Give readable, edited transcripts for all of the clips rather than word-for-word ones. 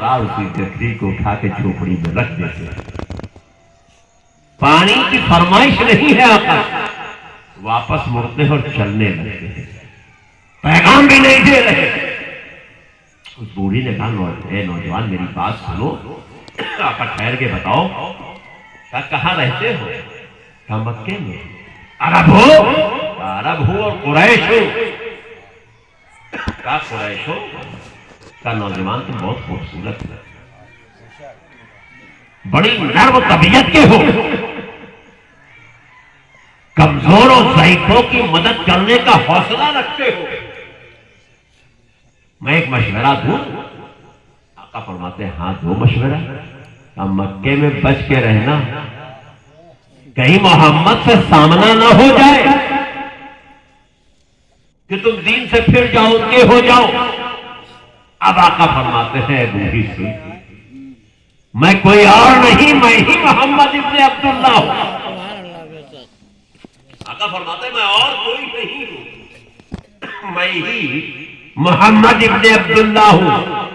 فرار اسی گٹری کو اٹھا کے جھوپڑی میں رکھ دیتے ہیں۔ پانی کی فرمائش نہیں ہے آقا، واپس مڑتے اور چلنے لگتے ہیں، پیغام بھی نہیں دے رہے۔ اس بوڑھی نے کہا اے نوجوان میری بات سنو، آقا ٹھہر کے بتاؤ کہاں رہتے ہو؟ کہا مکے میں۔ عرب ہو؟ عرب ہو اور قریش ہو؟ کہا قریش ہو؟ کہا نوجوان تم بہت خوبصورت ہے، بڑی نرم طبیعت کے ہو، کمزور اور ضعیفوں کی مدد کرنے کا حوصلہ رکھتے ہو، میں ایک مشورہ دوں؟ آقا فرماتے ہیں ہاں دو مشورہ۔ اب مکے میں بچ کے رہنا، کہیں محمد سے سامنا نہ ہو جائے کہ تم دین سے پھر جاؤ کے ہو جاؤ۔ اب آقا فرماتے ہیں بوڑھی سن، میں کوئی اور نہیں، میں ہی محمد ابن عبداللہ ہوں۔ آقا فرماتے ہیں میں اور کوئی نہیں ہوں، میں ہی محمد ابن عبداللہ ہوں۔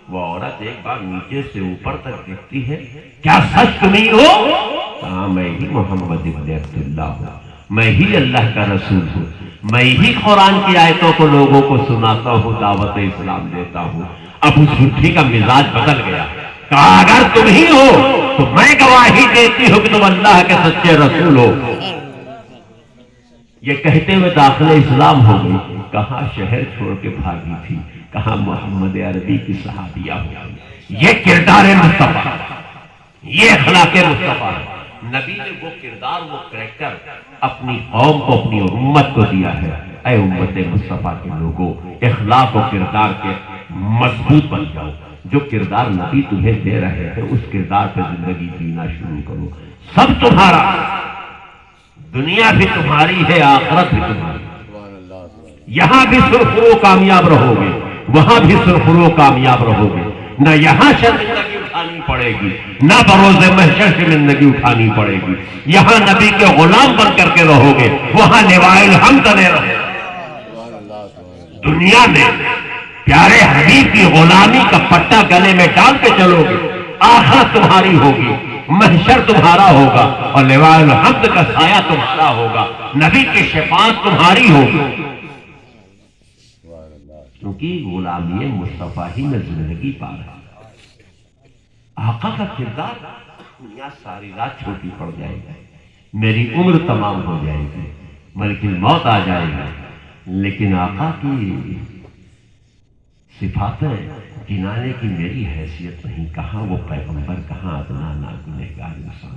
وہ عورت ایک بار نیچے سے اوپر تک دیکھتی ہے، کیا سچ تمہیں ہو؟ ہاں میں ہی محمد ابن عبداللہ ہوں، میں ہی اللہ کا رسول ہوں، میں ہی قرآن کی آیتوں کو لوگوں کو سناتا ہوں، دعوت اسلام دیتا ہوں۔ اب اس بڈھی کا مزاج بدل گیا، کہا اگر تم ہی ہو تو میں گواہی دیتی ہوں کہ تم اللہ کے سچے رسول ہو۔ یہ کہتے ہوئے داخل اسلام ہو گئی۔ کہاں شہر چھوڑ کے بھاگی تھی، کہاں محمد عربی کی صحابیہ ہو گئی۔ یہ کردار مصطفیٰ، یہ اخلاق مصطفیٰ ہے۔ نبی نے وہ کردار، وہ کریکٹر اپنی قوم کو، اپنی امت کو دیا ہے۔ اے امت مصطفیٰ کے لوگوں، اخلاق و کردار کے مضبوط بن جاؤ۔ جو کردار نبی تمہیں دے رہے ہیں اس کردار پہ زندگی جینا شروع کرو۔ سب تمہارا، دنیا بھی تمہاری ہے، آخرت بھی تمہاری۔ یہاں بھی سرخرو کامیاب رہو گے، وہاں بھی سرخرو کامیاب رہو گے۔ نہ یہاں شرمندگی اٹھانی پڑے گی، نہ بروز محشر شرمندگی اٹھانی پڑے گی۔ یہاں نبی کے غلام بن کر کے رہو گے، وہاں لواء الحمد لے رہو گے۔ دنیا میں پیارے حبیب کی غلامی کا پٹا گلے میں ڈال کے چلو گے، آخرت تمہاری ہوگی، محشر تمہارا ہوگا، اور لواء الحمد کا سایہ تمہارا ہوگا، نبی کی شفاعت تمہاری ہوگی، کیونکہ غلامی مصطفیٰ ہی میں زندگی پا رہا ہے۔ آقا کا کردار، دنیا ساری رات چھوٹی پڑ جائے گی، میری عمر تمام ہو جائے گی، ملک الموت آ جائے گا، لیکن آقا کی صفاتیں گنانے کی میری حیثیت نہیں۔ کہاں وہ پیغمبر، کہاں ادنا ناگنہگار انسان۔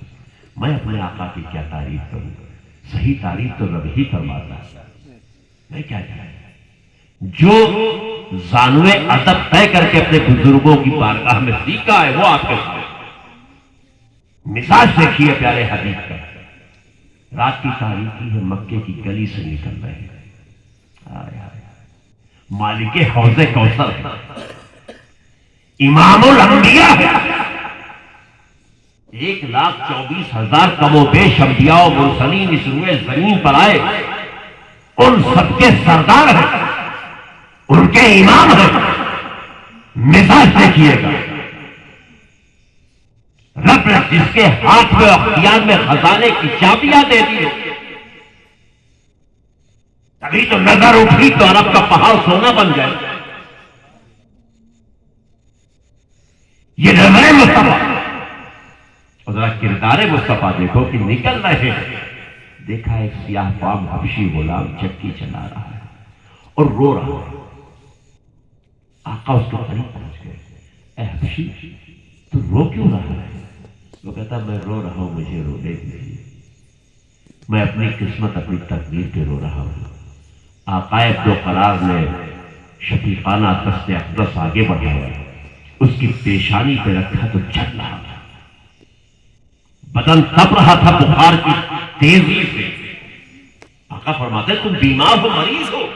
میں اپنے آقا کی کیا تعریف کروں؟ صحیح تعریف تو رب ہی فرماتا ہے، میں کیا کہوں؟ جو زانوے ادب طے کر کے اپنے بزرگوں کی بارگاہ میں سیکھا ہے وہ آپ کے سامنے۔ مزاج دیکھیے پیارے حبیب کا، رات کی تاریکی ہے، مکے کی گلی سے نکل رہے ہیں، مالک حوض کوثر ہے، امام الانبیاء ہے، 1,24,000 کم و بیش انبیاء و مرسلین اس روئے زمین پر آئے، ان سب کے سردار ہیں، ان کے امام ہیں۔ مزاج دیکھیے گا، رب نے جس کے ہاتھ میں اختیار میں خزانے کی چابیاں دے دی، تبھی تو نظر اٹھی تو عرب کا پہاڑ سونا بن جائے۔ یہ نظر مصطفیٰ، اور ذرا کردار مصطفیٰ دیکھو کہ نکل رہے ہیں۔ دیکھا ایک سیاہ فام حبشی غلام چکی چلا رہا ہے اور رو رہا ہے۔ آقا اس کے قریب پہنچ گئے، اے حبشی تو رو کیوں رہا ہے؟ وہ کہتا میں رو رہا ہوں، مجھے رونے دیجیے، میں اپنی قسمت، اپنی تقدیر پہ رو رہا ہوں۔ آقا عبدالقرار نے شفیقانہ دست اقدس آگے بڑھایا، اس کی پیشانی پہ رکھا تو چل رہا تھا، بدن تپ رہا تھا بخار کی تیزی سے۔ آقا فرماتے تم بیمار ہو، مریض ہو؟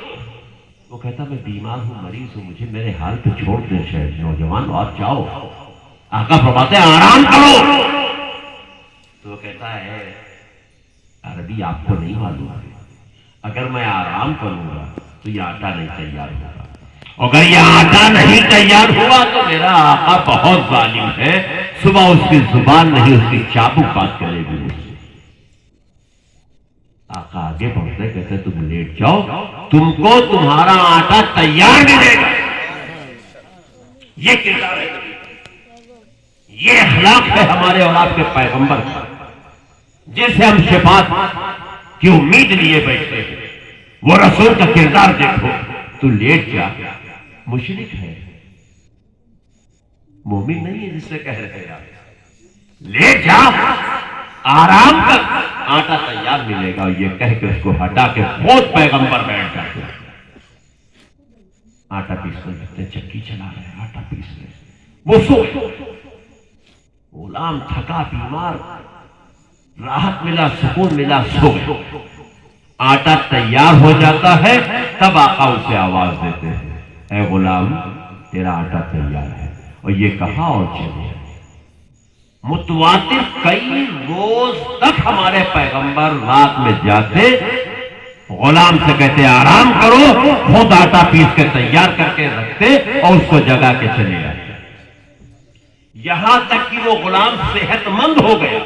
وہ کہتا میں بیمار ہوں، مریض ہوں، مجھے میرے حال پہ چھوڑ دیں شاید، نوجوان آپ جاؤ۔ آقا فرماتے آرام کرو۔ تو وہ کہتا ہے عربی آپ کو نہیں معلوم ہے، اگر میں آرام کروں گا تو یہ آٹا نہیں تیار ہوگا، اگر یہ آٹا نہیں تیار ہوا تو میرا آقا بہت ظالم ہے، صبح اس کی زبان نہیں اس کی چابک بات کرے گی مجھ سے۔ آقا آگے بڑھتے کہتے تم لیٹ جاؤ، تم کو تمہارا آٹا تیار ملے گا۔ یہ کردار ہے، یہ اخلاق ہے ہمارے اور آپ کے پیغمبر کا، جیسے ہم شفاعت کی امید لیے بیٹھتے ہیں۔ وہ رسول کا کردار دیکھو، تو لیٹ جا، مشرک ہے، مومن نہیں ہے جس سے کہہ رہے ہیں آپ لیٹ جا، آرام کر، آٹا تیار ملے گا۔ یہ کہہ کے اس کو ہٹا کے خود پیغمبر بیٹھ جاتے ہیں، آٹا پیسنے لگتے، چکی چلا رہے، آٹا پیس رہے، وہ سو، غلام تھکا بیمار، راحت ملا، سکون ملا، سو گئے۔ آٹا تیار ہو جاتا ہے، تب آقا اسے آواز دیتے ہیں، اے غلام تیرا آٹا تیار ہے، اور یہ کہا اور چلے۔ متواتر کئی روز تک ہمارے پیغمبر رات میں جاتے، غلام سے کہتے آرام کرو، خود آٹا پیس کے تیار کر کے رکھتے اور اس کو جگا کے چلے جاتے، یہاں تک کہ وہ غلام صحت مند ہو گیا،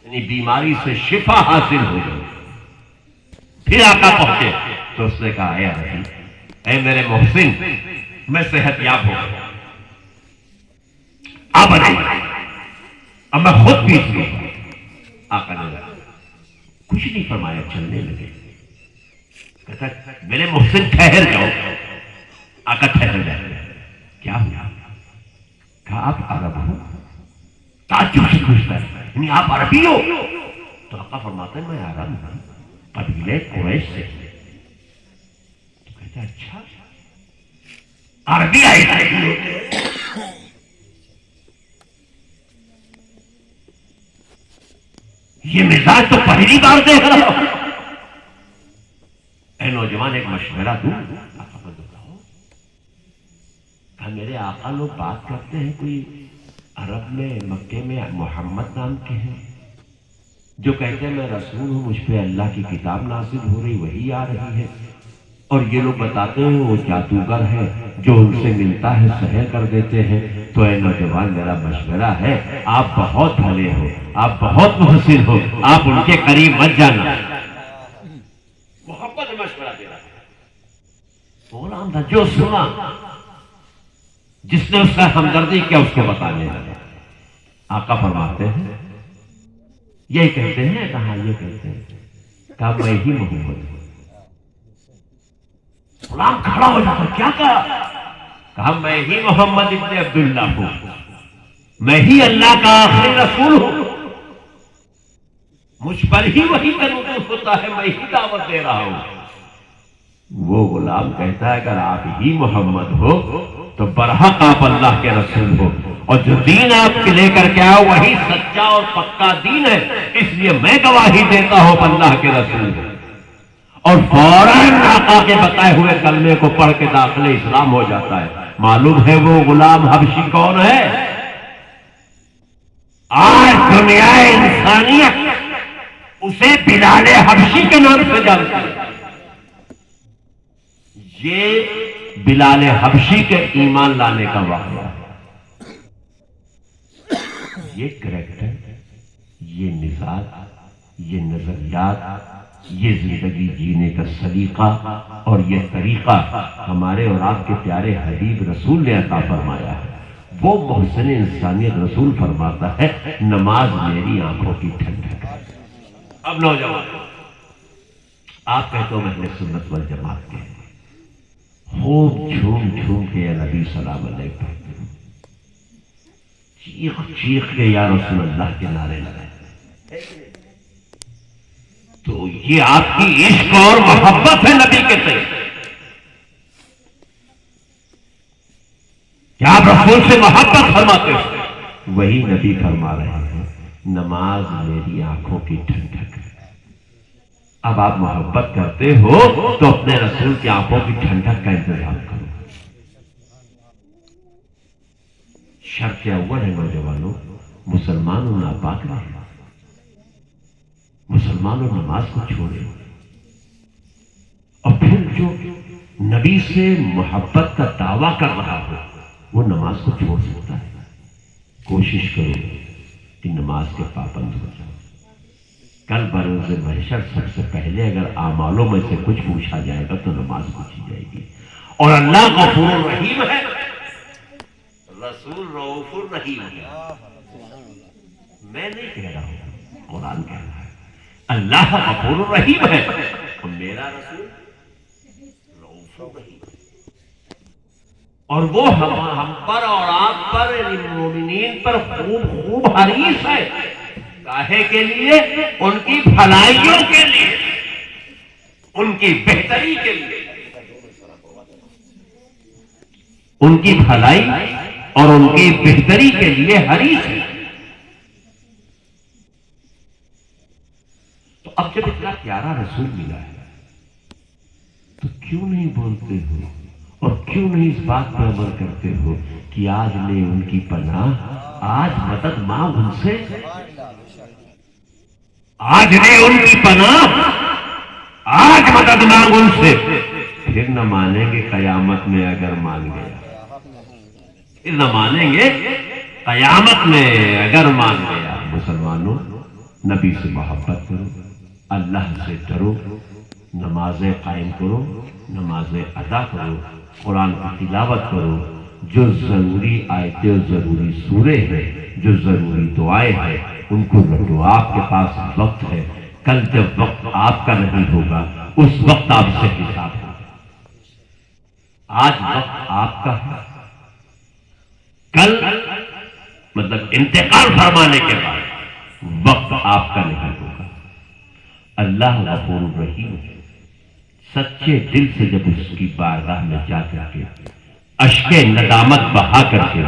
یعنی بیماری سے شفا حاصل ہو گئی۔ پھر آقا پہنچے تو اس نے کہا اے عربی، اے میرے محسن، میں صحت یاب ہو گیا، اب میں خود پیس لوں گا۔ آقا نے کچھ نہیں فرمایا، چلنے لگے۔ کہتا میرے محسن ٹھہر جاؤ۔ آقا ٹھہر جائے، کیا ہوا؟ کہا آپ عرب ہو؟ تعجب سے پوچھتا ہے، یعنی آپ عربی ہو؟ تو آقا فرماتے ہیں میں عرب ہوں، قبیلہ قریش سے۔ تو کہتا ہے اچھا، عربی آئے تھے؟ یہ مزاج تو پہلی بار دیکھ رہا ہوں۔ اے نوجوان ایک مشورہ دوں؟ آقا کو بتاؤ۔ کہا میرے آقا لوگ بات کرتے ہیں، کوئی عرب میں مکے میں محمد نام کے ہیں جو کہتے ہیں میں رسول ہوں، مجھ پہ اللہ کی کتاب نازل ہو رہی، وہی آ رہی ہے، اور یہ لوگ بتاتے ہیں وہ جادوگر ہے، جو ان سے ملتا ہے سحر کر دیتے ہیں۔ تو اے نوجوان میرا مشورہ ہے، آپ بہت بھلے ہو، آپ بہت محسن ہو، آپ ان کے قریب مت جانا۔ محبت مشورہ دے رہا ہے، غلام تھا جو سنا، جس نے اس کا ہمدردی کیا اس کو بتانے لگا۔ آقا فرماتے ہیں یہ کہتے ہیں، کہا یہ کہتے ہیں، کہا میں ہی محمد ہوں۔ غلام کھڑا ہو جاتا، کیا کہا؟ کہا میں ہی محمد ابن عبداللہ ہوں، میں ہی اللہ کا آخری رسول ہوں، مجھ پر ہی وہی کا نزول ہوتا ہے، میں ہی دعوت دے رہا ہوں۔ وہ غلام کہتا ہے اگر آپ ہی محمد ہو تو برحق آپ اللہ کے رسول ہو، اور جو دین آپ کے لے کر کے آؤ وہی سچا اور پکا دین ہے، اس لیے میں گواہی دیتا ہوں اللہ کے رسول ہوں۔ اور فوراً آقا کے بتائے ہوئے کلمے کو پڑھ کے داخل اسلام ہو جاتا ہے۔ معلوم ہے وہ غلام حبشی کون ہے؟ آج دنیا انسانیت اسے بلال حبشی کے نام سے جانتی ہے۔ یہ بلال حبشی کے ایمان لانے کا واقعہ ہے۔ یہ کریکٹر، یہ مزاج، یہ نظریات، یہ زندگی جینے کا سلیقہ اور یہ طریقہ ہمارے اور آپ کے پیارے حبیب رسول نے عطا فرمایا ہے۔ وہ محسن انسانیت رسول فرماتا ہے نماز میری آنکھوں کی ٹھنڈک ہے۔ اب نوجوان آپ کہتے ہو اہل سنت والجماعت کے، خوب جھوم جھوم کے یا نبی سلام علیہ پڑھتے ہیں، چیخ چیخ کے یا رسول اللہ کے نعرے لگائے، تو یہ آپ کی عشق اور محبت ہے نبی کے تئیں کہ آپ رسول سے محبت فرماتے ہو۔ وہی نبی فرما رہے ہیں نماز میری آنکھوں کی ٹھنڈک ہے۔ اب آپ محبت کرتے ہو تو اپنے رسول کی آنکھوں کی ٹھنڈک کا انتظام کرو۔ شرط اول ہے نوجوانوں، مسلمانوں ناپاک رہے، مسلمانوں نماز کو چھوڑے، اور پھر جو نبی سے محبت کا دعویٰ کر رہا ہو وہ نماز کو چھوڑ سکتا ہے؟ کوشش کرو کہ نماز کے پابند ہو جاؤ. کل بروز محشر سب سے پہلے اگر اعمالوں میں سے کچھ پوچھا جائے گا تو نماز پوچھی جائے گی. اور اللہ غفور الرحیم ہے، رسول رؤوف الرحیم ہے. میں نہیں کہہ رہا ہوں، قرآن کہہ رہا ہے. اللہ غفور الرحیم ہے اور میرا رسول رؤوف الرحیم ہے. اور وہ ہم پر اور آپ پر یعنی مومنین پر خوب حریص ہے. کاہے کے لیے؟ ان کی بھلائیوں کے لیے، ان کی بہتری کے لیے. ان کی بھلائی اور ان کی بہتری کے لیے حریص ہے. تو اب جب اتنا پیارا رسول ملا ہے تو کیوں نہیں بولتے ہو اور کیوں نہیں اس بات پر عمل کرتے ہو کہ آج لے ان کی پناہ، آج مدد مانگ ان سے، آج لے ان کی پناہ، آج مدد مانگ ان سے. پھر نہ مانیں گے قیامت میں اگر مان گیا، پھر نہ مانیں گے قیامت میں اگر مان گیا. مسلمانوں، نبی سے محبت کرو، اللہ سے ڈرو، نمازیں قائم کرو، نمازیں ادا کرو، قرآن کی تلاوت کرو. جو ضروری آیتیں اور ضروری سورے ہیں، جو ضروری دعائیں ہیں، ان کو رٹو. آپ کے پاس وقت ہے. کل جب وقت آپ کا نہیں ہوگا اس وقت آپ سے حساب ہوگا. آج وقت آپ کا ہے، کل مطلب انتقال فرمانے کے بعد وقت آپ کا نہیں ہوگا. اللہ غفور الرحیم ہے. سچے دل سے جب اس کی بارگاہ میں جا کر کے اشک ندامت بہا کر کے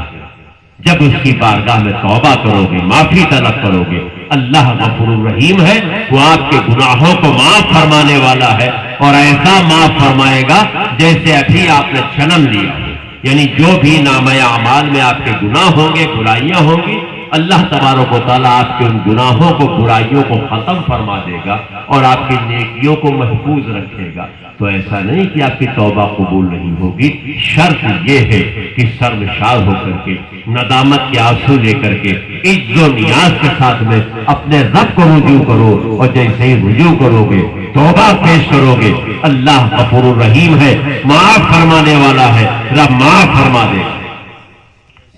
جب اس کی بارگاہ میں توبہ کرو گے، معافی طلب کرو گے، اللہ غفور الرحیم ہے. وہ آپ کے گناہوں کو معاف فرمانے والا ہے اور ایسا معاف فرمائے گا جیسے ابھی آپ نے جنم لیا ہو. یعنی جو بھی نامہ اعمال میں آپ کے گناہ ہوں گے، برائیاں ہوں گی، اللہ تبارک و تعالیٰ آپ کے ان گناہوں کو، برائیوں کو ختم فرما دے گا اور آپ کی نیکیوں کو محفوظ رکھے گا. تو ایسا نہیں کہ آپ کی توبہ قبول نہیں ہوگی. شرط یہ ہے کہ شرمشار ہو کر کے، ندامت کے آنسو لے کر کے، عز و نیاز کے ساتھ میں اپنے رب کو رجوع کرو. اور جیسے ہی رجوع کرو گے، توبہ پیش کرو گے، اللہ غفور الرحیم ہے، معاف فرمانے والا ہے، رب معاف فرما دے گا.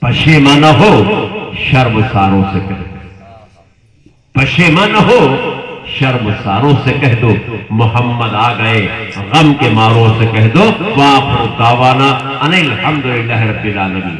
پشیمانہ ہو، شرمساروں سے کہہ دو. پشیمانہ ہو، شرمساروں سے کہہ دو محمد آ گئے. غم کے ماروں سے کہہ دو وآخر دعوانا ان الحمدللہ رب العالمین.